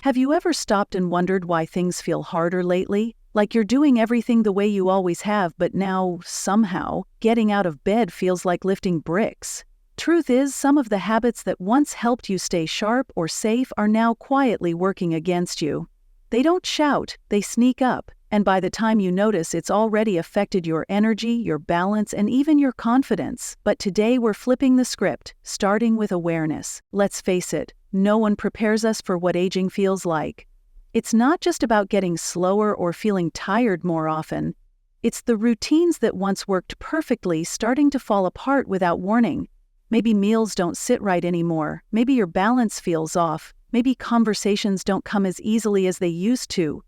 Have you ever stopped and wondered why things feel harder lately? Like you're doing everything the way you always have, but now, somehow, getting out of bed feels like lifting bricks. Truth is, some of the habits that once helped you stay sharp or safe are now quietly working against you. They don't shout, they sneak up, and by the time you notice, it's already affected your energy, your balance, and even your confidence. But today we're flipping the script, starting with awareness. Let's face it, no one prepares us for what aging feels like. It's not just about getting slower or feeling tired more often. It's the routines that once worked perfectly starting to fall apart without warning. Maybe meals don't sit right anymore. Maybe your balance feels off. Maybe conversations don't come as easily as they used to.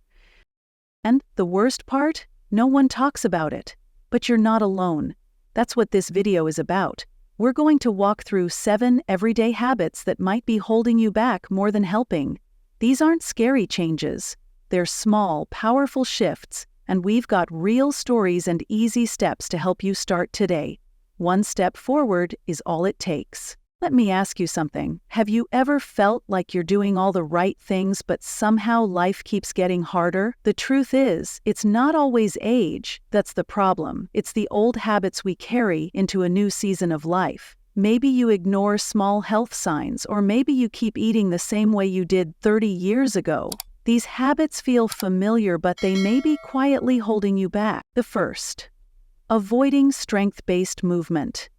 And the worst part? No one talks about it. But you're not alone. That's what this video is about. We're going to walk through 7 everyday habits that might be holding you back more than helping. These aren't scary changes. They're small, powerful shifts, and we've got real stories and easy steps to help you start today. One step forward is all it takes. Let me ask you something. Have you ever felt like you're doing all the right things, but somehow life keeps getting harder? The truth is, it's not always age that's the problem. It's the old habits we carry into a new season of life. Maybe you ignore small health signs, or maybe you keep eating the same way you did 30 years ago. These habits feel familiar, but they may be quietly holding you back. The first, avoiding strength-based movement.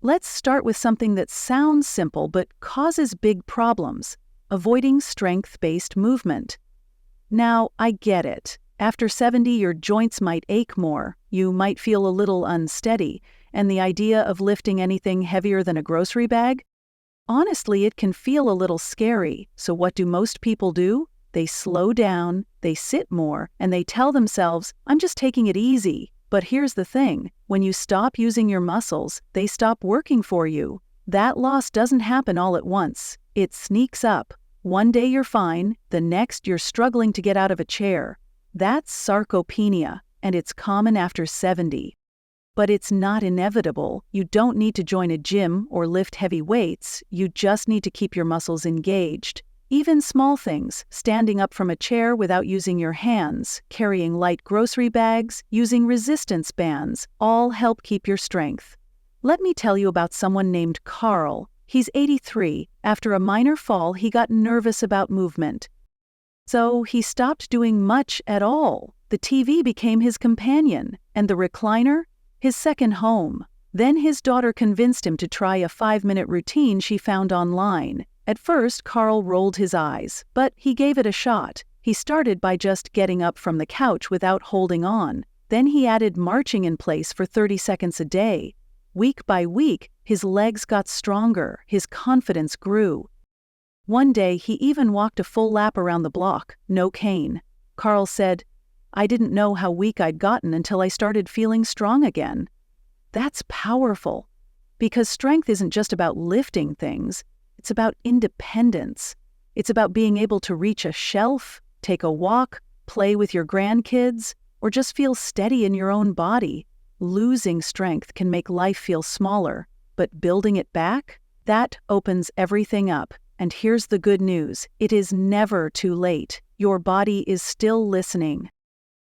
Let's start with something that sounds simple but causes big problems: avoiding strength-based movement. Now, I get it. After 70, your joints might ache more, you might feel a little unsteady, and the idea of lifting anything heavier than a grocery bag? Honestly, it can feel a little scary. So what do most people do? They slow down, they sit more, and they tell themselves, I'm just taking it easy. But here's the thing, when you stop using your muscles, they stop working for you. That loss doesn't happen all at once. It sneaks up. One day you're fine, the next you're struggling to get out of a chair. That's sarcopenia, and it's common after 70. But it's not inevitable. You don't need to join a gym or lift heavy weights, you just need to keep your muscles engaged. Even small things, standing up from a chair without using your hands, carrying light grocery bags, using resistance bands, all help keep your strength. Let me tell you about someone named Carl. He's 83. After a minor fall, he got nervous about movement. So he stopped doing much at all. The TV became his companion, and the recliner? His second home. Then his daughter convinced him to try a 5-minute routine she found online. At first, Carl rolled his eyes, but he gave it a shot. He started by just getting up from the couch without holding on. Then he added marching in place for 30 seconds a day. Week by week, his legs got stronger, his confidence grew. One day, he even walked a full lap around the block, no cane. Carl said, I didn't know how weak I'd gotten until I started feeling strong again. That's powerful, because strength isn't just about lifting things, it's about independence. It's about being able to reach a shelf, take a walk, play with your grandkids, or just feel steady in your own body. Losing strength can make life feel smaller, but building it back, that opens everything up. And here's the good news, it is never too late. Your body is still listening.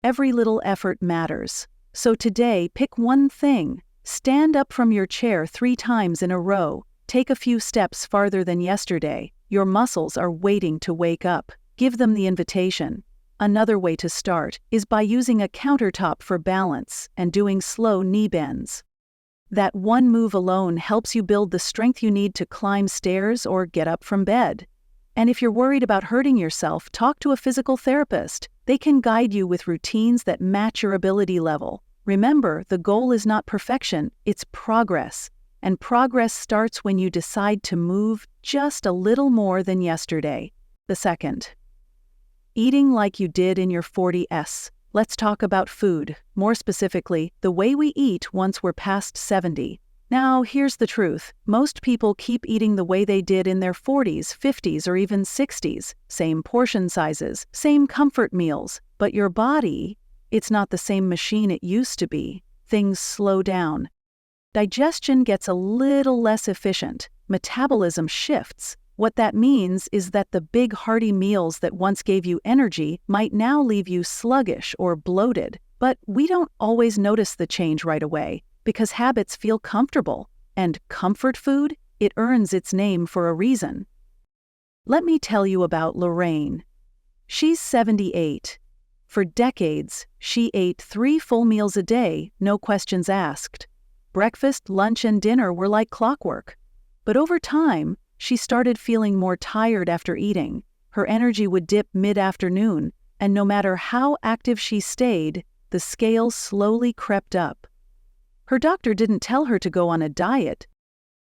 Every little effort matters. So today, pick one thing. Stand up from your chair 3 times in a row. Take a few steps farther than yesterday. Your muscles are waiting to wake up. Give them the invitation. Another way to start is by using a countertop for balance and doing slow knee bends. That one move alone helps you build the strength you need to climb stairs or get up from bed. And if you're worried about hurting yourself, talk to a physical therapist. They can guide you with routines that match your ability level. Remember, the goal is not perfection, it's progress. And progress starts when you decide to move just a little more than yesterday. The second, eating like you did in your 40s. Let's talk about food, more specifically, the way we eat once we're past 70. Now, here's the truth. Most people keep eating the way they did in their 40s, 50s, or even 60s. Same portion sizes, same comfort meals. But your body, it's not the same machine it used to be. Things slow down. Digestion gets a little less efficient. Metabolism shifts. What that means is that the big hearty meals that once gave you energy might now leave you sluggish or bloated. But we don't always notice the change right away because habits feel comfortable, and comfort food, it earns its name for a reason. Let me tell you about Lorraine. She's 78. For decades, she ate 3 full meals a day, no questions asked. Breakfast, lunch, and dinner were like clockwork. But over time, she started feeling more tired after eating. Her energy would dip mid-afternoon, and no matter how active she stayed, the scales slowly crept up. Her doctor didn't tell her to go on a diet.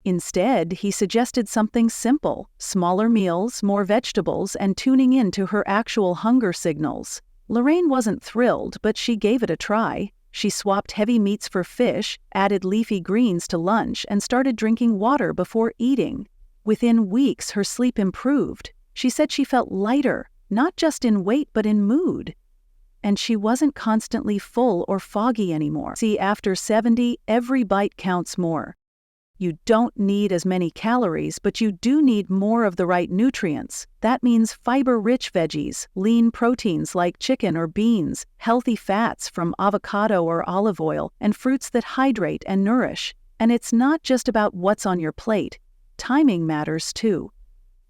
Instead, he suggested something simple: smaller meals, more vegetables, and tuning in to her actual hunger signals. Lorraine wasn't thrilled, but she gave it a try. She swapped heavy meats for fish, added leafy greens to lunch, and started drinking water before eating. Within weeks, her sleep improved. She said she felt lighter, not just in weight but in mood. And she wasn't constantly full or foggy anymore. See, after 70, every bite counts more. You don't need as many calories, but you do need more of the right nutrients. That means fiber-rich veggies, lean proteins like chicken or beans, healthy fats from avocado or olive oil, and fruits that hydrate and nourish. And it's not just about what's on your plate. Timing matters too.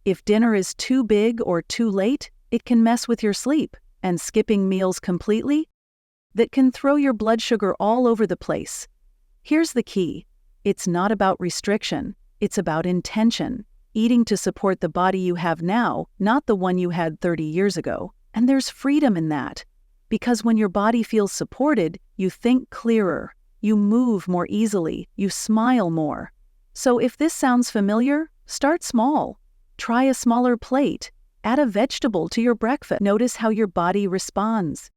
If dinner is too big or too late, it can mess with your sleep. And skipping meals completely? That can throw your blood sugar all over the place. Here's the key. It's not about restriction, it's about intention. Eating to support the body you have now, not the one you had 30 years ago. And there's freedom in that. Because when your body feels supported, you think clearer, you move more easily, you smile more. So if this sounds familiar, start small. Try a smaller plate. Add a vegetable to your breakfast. Notice how your body responds.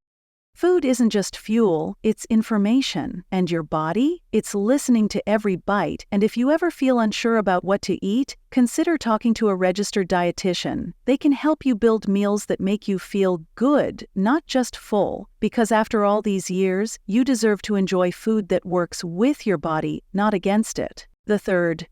Food isn't just fuel, it's information. And your body? It's listening to every bite. And if you ever feel unsure about what to eat, consider talking to a registered dietitian. They can help you build meals that make you feel good, not just full. Because after all these years, you deserve to enjoy food that works with your body, not against it. The third,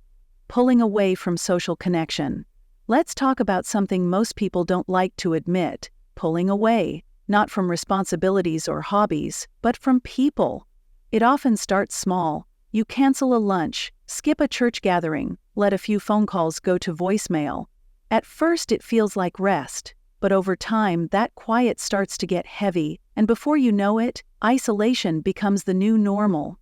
pulling away from social connection. Let's talk about something most people don't like to admit: pulling away. Not from responsibilities or hobbies, but from people. It often starts small. You cancel a lunch, skip a church gathering, let a few phone calls go to voicemail. At first it feels like rest, but over time that quiet starts to get heavy, and before you know it, isolation becomes the new normal.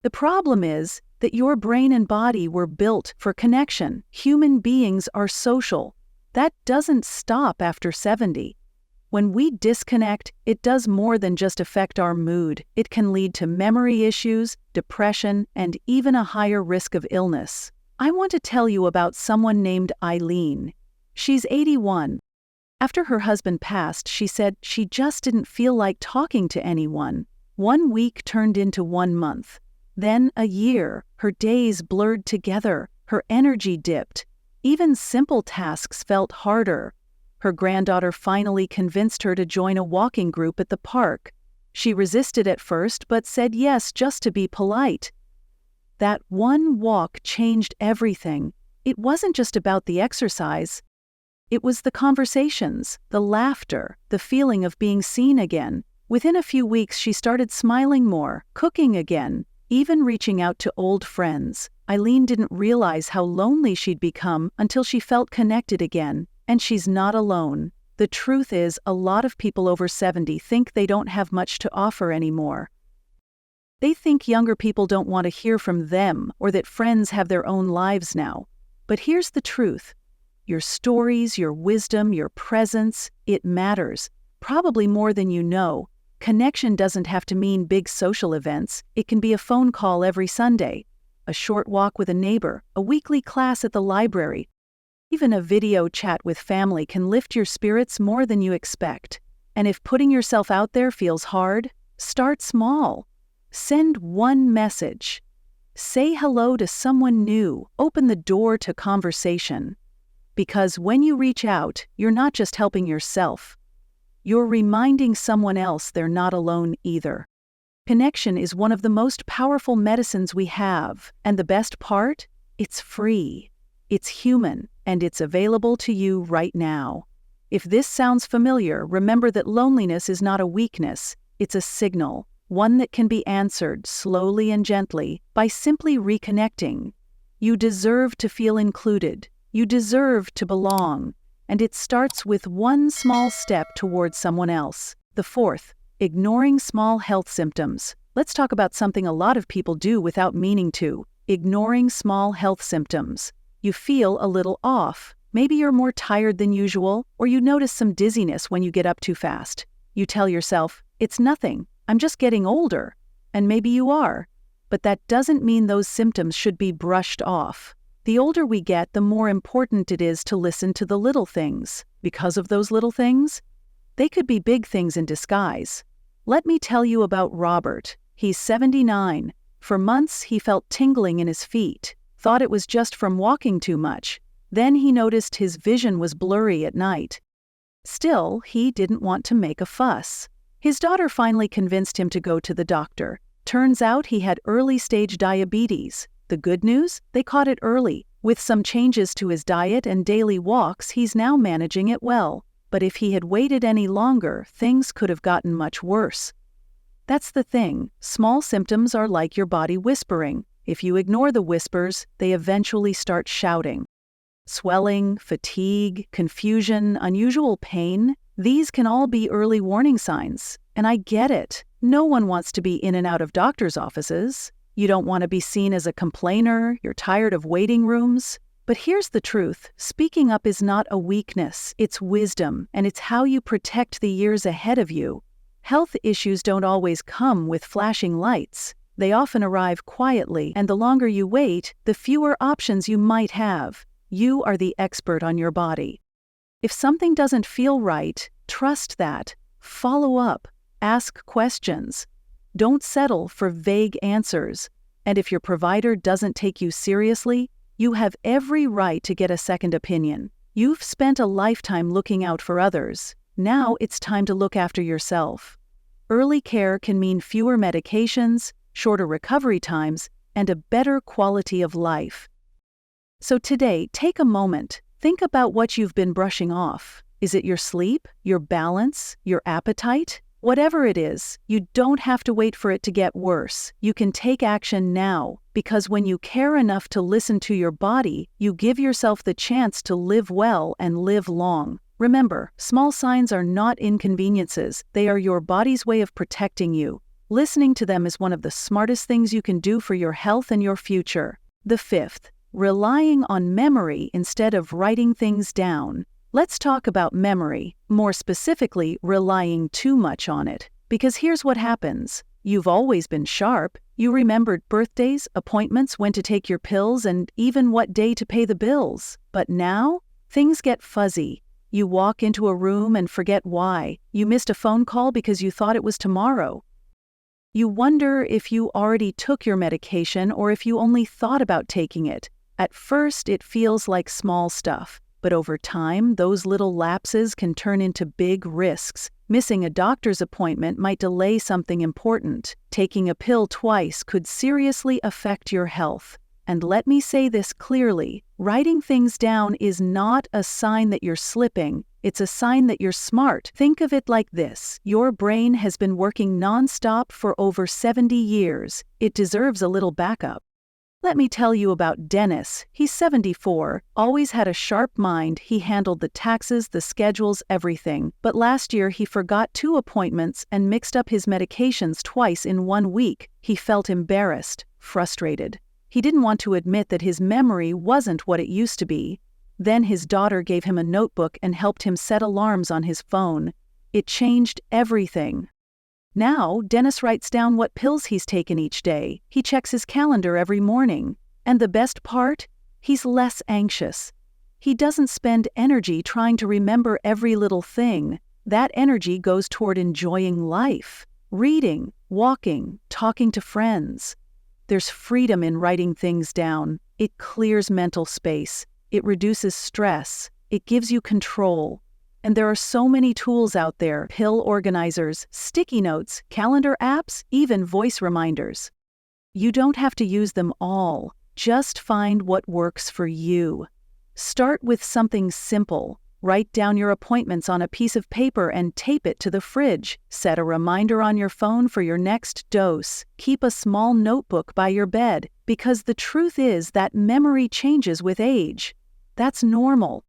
The problem is that your brain and body were built for connection. Human beings are social. That doesn't stop after 70. When we disconnect, it does more than just affect our mood. It can lead to memory issues, depression, and even a higher risk of illness. I want to tell you about someone named Eileen. She's 81. After her husband passed, she said she just didn't feel like talking to anyone. 1 week turned into 1 month. Then a year. Her days blurred together. Her energy dipped. Even simple tasks felt harder. Her granddaughter finally convinced her to join a walking group at the park. She resisted at first, but said yes just to be polite. That one walk changed everything. It wasn't just about the exercise. It was the conversations, the laughter, the feeling of being seen again. Within a few weeks, she started smiling more, cooking again, even reaching out to old friends. Eileen didn't realize how lonely she'd become until she felt connected again. And she's not alone. The truth is, a lot of people over 70 think they don't have much to offer anymore. They think younger people don't want to hear from them or that friends have their own lives now. But here's the truth. Your stories, your wisdom, your presence, it matters. Probably more than you know. Connection doesn't have to mean big social events. It can be a phone call every Sunday, a short walk with a neighbor, a weekly class at the library. Even a video chat with family can lift your spirits more than you expect. And if putting yourself out there feels hard, start small. Send one message. Say hello to someone new. Open the door to conversation. Because when you reach out, you're not just helping yourself. You're reminding someone else they're not alone either. Connection is one of the most powerful medicines we have. And the best part? It's free. It's human. and it's available to you right now. If this sounds familiar, remember that loneliness is not a weakness, it's a signal, one that can be answered slowly and gently by simply reconnecting. You deserve to feel included. You deserve to belong. And it starts with one small step towards someone else. The fourth, ignoring small health symptoms. Let's talk about something a lot of people do without meaning to. Ignoring small health symptoms. You feel a little off. Maybe you're more tired than usual, or you notice some dizziness when you get up too fast. You tell yourself, it's nothing, I'm just getting older. And maybe you are. But that doesn't mean those symptoms should be brushed off. The older we get, the more important it is to listen to the little things. Because of those little things, they could be big things in disguise. Let me tell you about Robert. He's 79. For months, he felt tingling in his feet, thought it was just from walking too much. Then he noticed his vision was blurry at night. Still, he didn't want to make a fuss. His daughter finally convinced him to go to the doctor. Turns out he had early-stage diabetes. The good news? They caught it early. With some changes to his diet and daily walks, he's now managing it well. But if he had waited any longer, things could have gotten much worse. That's the thing. Small symptoms are like your body whispering. If you ignore the whispers, they eventually start shouting. Swelling, fatigue, confusion, unusual pain, these can all be early warning signs. And I get it. No one wants to be in and out of doctors' offices. You don't want to be seen as a complainer, you're tired of waiting rooms. But here's the truth. Speaking up is not a weakness, it's wisdom, and it's how you protect the years ahead of you. Health issues don't always come with flashing lights. They often arrive quietly, and the longer you wait, the fewer options you might have. You are the expert on your body. If something doesn't feel right, trust that. Follow up. Ask questions. Don't settle for vague answers. And if your provider doesn't take you seriously, you have every right to get a second opinion. You've spent a lifetime looking out for others. Now it's time to look after yourself. Early care can mean fewer medications, shorter recovery times, and a better quality of life. So today, take a moment. Think about what you've been brushing off. Is it your sleep, your balance, your appetite? Whatever it is, you don't have to wait for it to get worse. You can take action now, because when you care enough to listen to your body, you give yourself the chance to live well and live long. Remember, small signs are not inconveniences. They are your body's way of protecting you. Listening to them is one of the smartest things you can do for your health and your future. The fifth, relying on memory instead of writing things down. Let's talk about memory, more specifically, relying too much on it. Because here's what happens. You've always been sharp. You remembered birthdays, appointments, when to take your pills, and even what day to pay the bills. But now, things get fuzzy. You walk into a room and forget why. You missed a phone call because you thought it was tomorrow. You wonder if you already took your medication or if you only thought about taking it. At first, it feels like small stuff. But over time, those little lapses can turn into big risks. Missing a doctor's appointment might delay something important. Taking a pill twice could seriously affect your health. And let me say this clearly, writing things down is not a sign that you're slipping. It's a sign that you're smart. Think of it like this. Your brain has been working nonstop for over 70 years. It deserves a little backup. Let me tell you about Dennis. He's 74, always had a sharp mind. He handled the taxes, the schedules, everything. But last year he forgot 2 appointments and mixed up his medications twice in 1 week. He felt embarrassed, frustrated. He didn't want to admit that his memory wasn't what it used to be. Then his daughter gave him a notebook and helped him set alarms on his phone. It changed everything. Now, Dennis writes down what pills he's taken each day. He checks his calendar every morning. And the best part? He's less anxious. He doesn't spend energy trying to remember every little thing. That energy goes toward enjoying life, reading, walking, talking to friends. There's freedom in writing things down. It clears mental space. It reduces stress. It gives you control. And there are so many tools out there: pill organizers, sticky notes, calendar apps, even voice reminders. You don't have to use them all. Just find what works for you. Start with something simple. Write down your appointments on a piece of paper and tape it to the fridge. Set a reminder on your phone for your next dose. Keep a small notebook by your bed, because the truth is that memory changes with age. That's normal.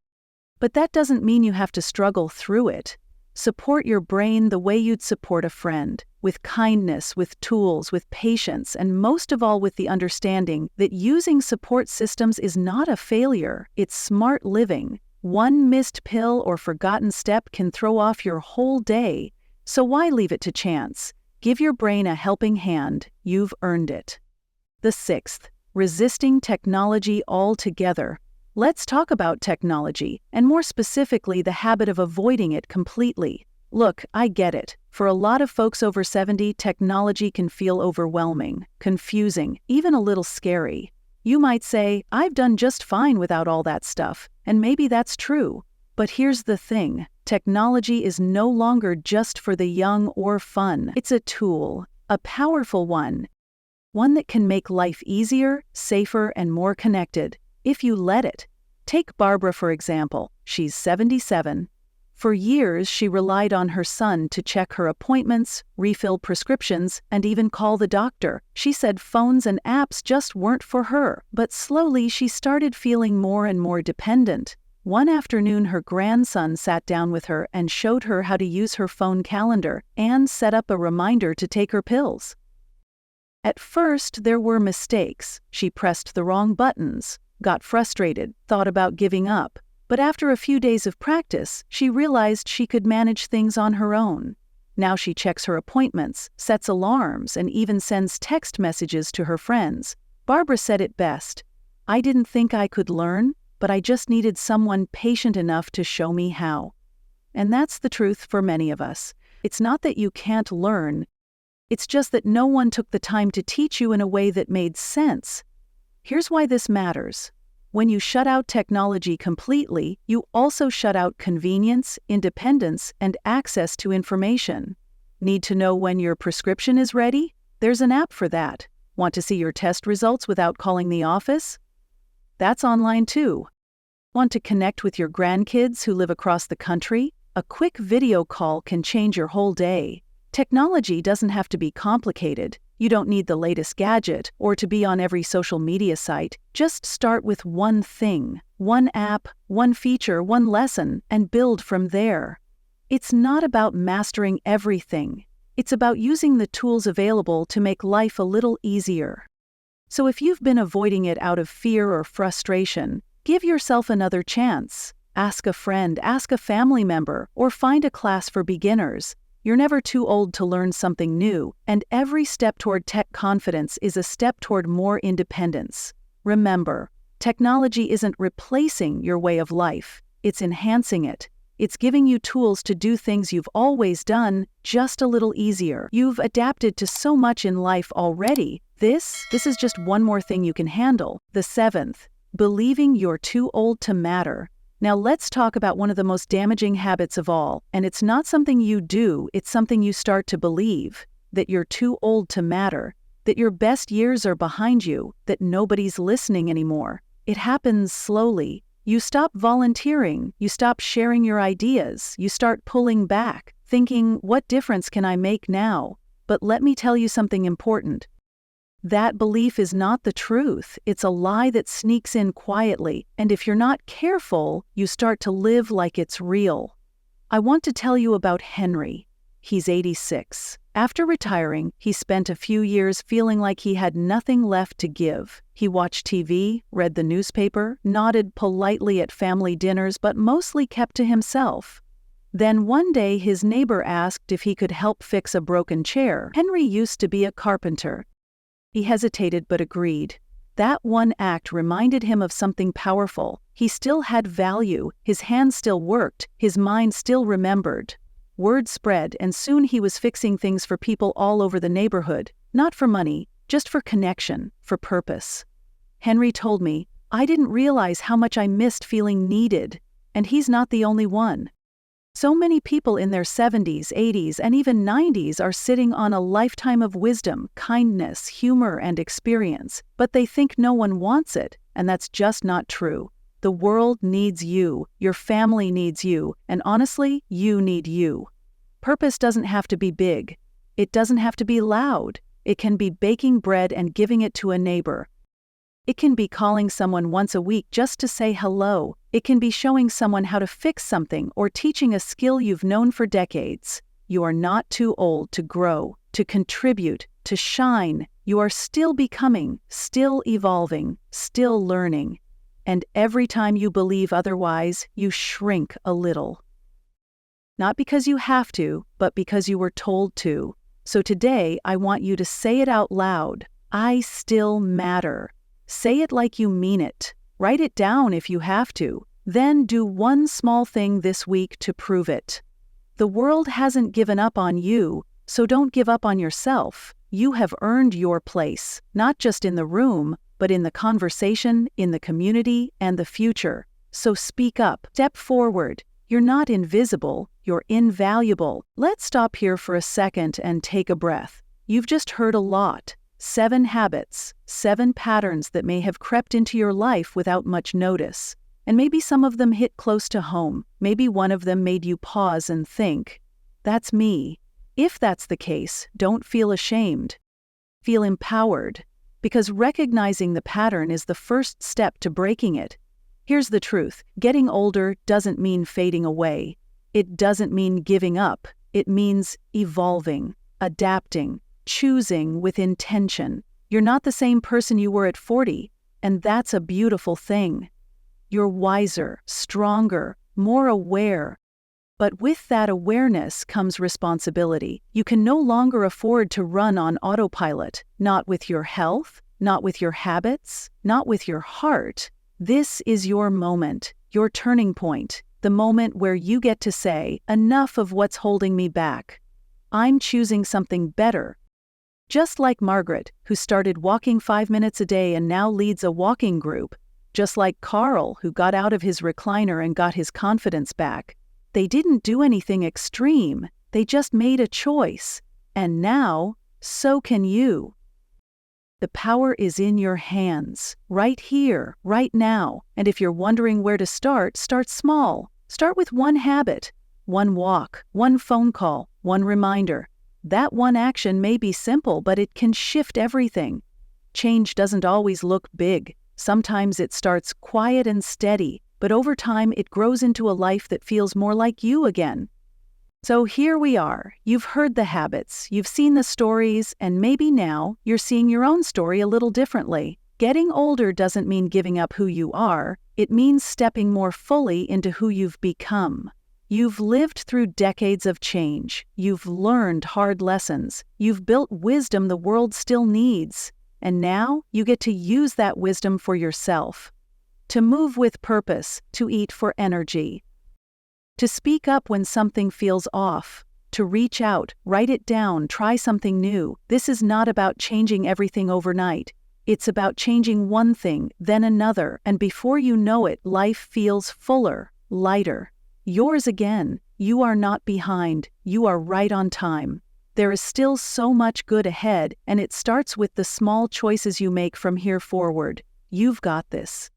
But that doesn't mean you have to struggle through it. Support your brain the way you'd support a friend, with kindness, with tools, with patience, and most of all with the understanding that using support systems is not a failure, it's smart living. One missed pill or forgotten step can throw off your whole day, so why leave it to chance? Give your brain a helping hand, you've earned it. The sixth, resisting technology altogether. Let's talk about technology, and more specifically the habit of avoiding it completely. Look, I get it. For a lot of folks over 70, technology can feel overwhelming, confusing, even a little scary. You might say, I've done just fine without all that stuff, and maybe that's true. But here's the thing, technology is no longer just for the young or fun. It's a tool, a powerful one that can make life easier, safer, and more connected, if you let it. Take Barbara, for example. She's 77. For years, she relied on her son to check her appointments, refill prescriptions, and even call the doctor. She said phones and apps just weren't for her, but slowly she started feeling more and more dependent. One afternoon, her grandson sat down with her and showed her how to use her phone calendar and set up a reminder to take her pills. At first, there were mistakes. She pressed the wrong buttons, got frustrated, thought about giving up. But after a few days of practice, she realized she could manage things on her own. Now she checks her appointments, sets alarms, and even sends text messages to her friends. Barbara said it best, "I didn't think I could learn, but I just needed someone patient enough to show me how." And that's the truth for many of us. It's not that you can't learn, it's just that no one took the time to teach you in a way that made sense. Here's why this matters. When you shut out technology completely, you also shut out convenience, independence, and access to information. Need to know when your prescription is ready? There's an app for that. Want to see your test results without calling the office? That's online too. Want to connect with your grandkids who live across the country? A quick video call can change your whole day. Technology doesn't have to be complicated. You don't need the latest gadget or to be on every social media site. Just start with one thing, one app, one feature, one lesson, and build from there. It's not about mastering everything. It's about using the tools available to make life a little easier. So if you've been avoiding it out of fear or frustration, give yourself another chance. Ask a friend, ask a family member, or find a class for beginners. You're never too old to learn something new, and every step toward tech confidence is a step toward more independence. Remember, technology isn't replacing your way of life, it's enhancing it. It's giving you tools to do things you've always done, just a little easier. You've adapted to so much in life already. This is just one more thing you can handle. The seventh, believing you're too old to matter. Now let's talk about one of the most damaging habits of all, and it's not something you do, it's something you start to believe, that you're too old to matter, that your best years are behind you, that nobody's listening anymore. It happens slowly. You stop volunteering, you stop sharing your ideas, you start pulling back, thinking, what difference can I make now? But let me tell you something important. That belief is not the truth. It's a lie that sneaks in quietly, and if you're not careful, you start to live like it's real. I want to tell you about Henry. He's 86. After retiring, he spent a few years feeling like he had nothing left to give. He watched TV, read the newspaper, nodded politely at family dinners, but mostly kept to himself. Then one day his neighbor asked if he could help fix a broken chair. Henry used to be a carpenter. He hesitated but agreed. That one act reminded him of something powerful. He still had value, his hands still worked, his mind still remembered. Word spread, and soon he was fixing things for people all over the neighborhood, not for money, just for connection, for purpose. Henry told me, I didn't realize how much I missed feeling needed, and he's not the only one. So many people in their 70s, 80s, and even 90s are sitting on a lifetime of wisdom, kindness, humor, and experience, but they think no one wants it, and that's just not true. The world needs you, your family needs you, and honestly, you need you. Purpose doesn't have to be big. It doesn't have to be loud. It can be baking bread and giving it to a neighbor. It can be calling someone once a week just to say hello. It can be showing someone how to fix something or teaching a skill you've known for decades. You are not too old to grow, to contribute, to shine. You are still becoming, still evolving, still learning. And every time you believe otherwise, you shrink a little. Not because you have to, but because you were told to. So today, I want you to say it out loud. I still matter. Say it like you mean it. Write it down if you have to. Then do one small thing this week to prove it. The world hasn't given up on you, so don't give up on yourself. You have earned your place, not just in the room, but in the conversation, in the community, and the future. So speak up, step forward. You're not invisible, you're invaluable. Let's stop here for a second and take a breath. You've just heard a lot. 7 habits, 7 patterns that may have crept into your life without much notice. And maybe some of them hit close to home. Maybe one of them made you pause and think, that's me. If that's the case, don't feel ashamed. Feel empowered, because recognizing the pattern is the first step to breaking it. Here's the truth. Getting older doesn't mean fading away. It doesn't mean giving up. It means evolving, adapting, choosing with intention. You're not the same person you were at 40, and that's a beautiful thing. You're wiser, stronger, more aware. But with that awareness comes responsibility. You can no longer afford to run on autopilot, not with your health, not with your habits, not with your heart. This is your moment, your turning point, the moment where you get to say, enough of what's holding me back. I'm choosing something better. Just like Margaret, who started walking 5 minutes a day and now leads a walking group. Just like Carl, who got out of his recliner and got his confidence back. They didn't do anything extreme, they just made a choice. And now, so can you. The power is in your hands, right here, right now. And if you're wondering where to start, start small. Start with one habit, one walk, one phone call, one reminder. That one action may be simple, but it can shift everything. Change doesn't always look big. Sometimes it starts quiet and steady, but over time it grows into a life that feels more like you again. So here we are. You've heard the habits, you've seen the stories, and maybe now you're seeing your own story a little differently. Getting older doesn't mean giving up who you are. It means stepping more fully into who you've become. You've lived through decades of change. You've learned hard lessons. You've built wisdom the world still needs. And now you get to use that wisdom for yourself. To move with purpose, to eat for energy. To speak up when something feels off. To reach out, write it down, try something new. This is not about changing everything overnight. It's about changing one thing, then another, and before you know it, life feels fuller, lighter. Yours again. You are not behind. You are right on time. There is still so much good ahead, and it starts with the small choices you make from here forward. You've got this.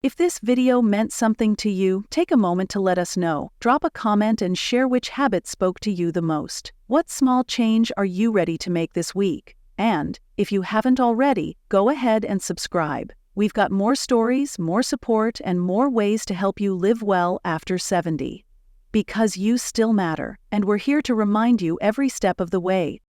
If this video meant something to you, take a moment to let us know. Drop a comment and share which habit spoke to you the most. What small change are you ready to make this week? And, if you haven't already, go ahead and subscribe. We've got more stories, more support, and more ways to help you live well after 70. Because you still matter, and we're here to remind you every step of the way.